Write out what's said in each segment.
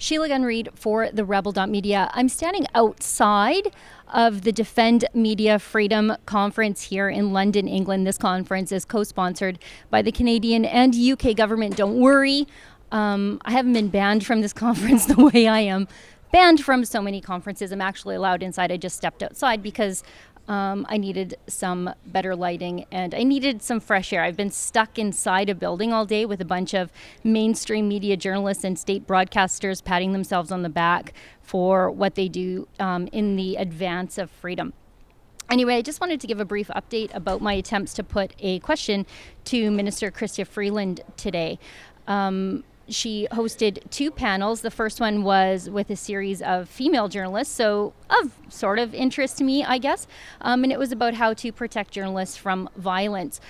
Sheila Gunn Reid for the Rebel.media. I'm standing outside of the Defend Media Freedom Conference here in London, England. This conference is co-sponsored by the Canadian and UK government. Don't worry, I haven't been banned from this conference the way I am banned from so many conferences. I'm actually allowed inside. I just stepped outside because I needed some better lighting and I needed some fresh air. I've been stuck inside a building all day with a bunch of mainstream media journalists and state broadcasters patting themselves on the back for what they do in the advance of freedom. Anyway, I just wanted to give a brief update about my attempts to put a question to Minister Chrystia Freeland today. She hosted two panels. The first one was with a series of female journalists, so of sort of interest to me, I guess. And it was about how to protect journalists from violence.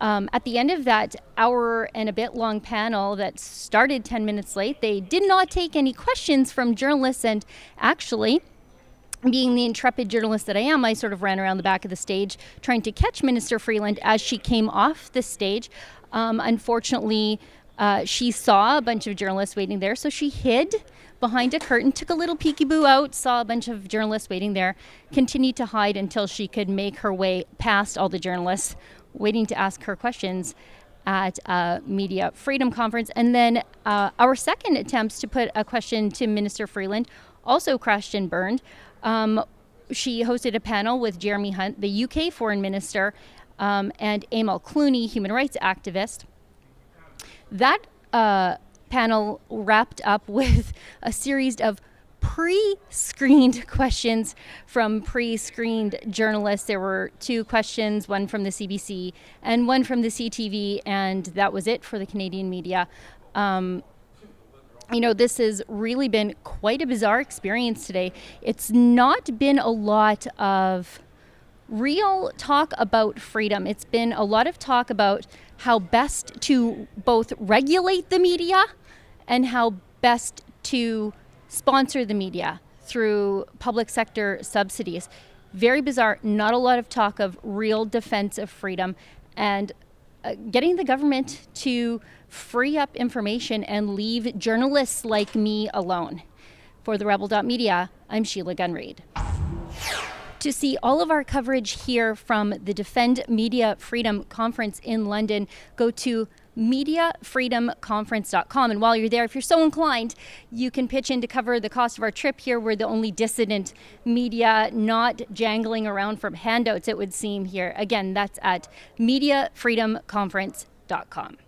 At the end of that hour and a bit long panel that started 10 minutes late, they did not take any questions from journalists. And actually, being the intrepid journalist that I am, I sort of ran around the back of the stage trying to catch Minister Freeland as she came off the stage. Unfortunately, she saw a bunch of journalists waiting there, so she hid behind a curtain, took a little peekaboo out, saw a bunch of journalists waiting there, continued to hide until she could make her way past all the journalists waiting to ask her questions at a media freedom conference. And then our second attempts to put a question to Minister Freeland also crashed and burned. She hosted a panel with Jeremy Hunt, the UK foreign minister, and Amal Clooney, human rights activist. That panel wrapped up with a series of pre-screened questions from pre-screened journalists. There were two questions, one from the CBC and one from the CTV, and that was it for the Canadian media. This has really been quite a bizarre experience today. It's not been a lot of real talk about freedom. It's been a lot of talk about how best to both regulate the media and how best to sponsor the media through public sector subsidies. Very bizarre, not a lot of talk of real defense of freedom and getting the government to free up information and leave journalists like me alone. For the Rebel.media, I'm Sheila Gunn Reid. To see all of our coverage here from the Defend Media Freedom Conference in London, go to mediafreedomconference.com. And while you're there, if you're so inclined, you can pitch in to cover the cost of our trip here. We're the only dissident media not jangling around from handouts, it would seem, here. Again, that's at mediafreedomconference.com.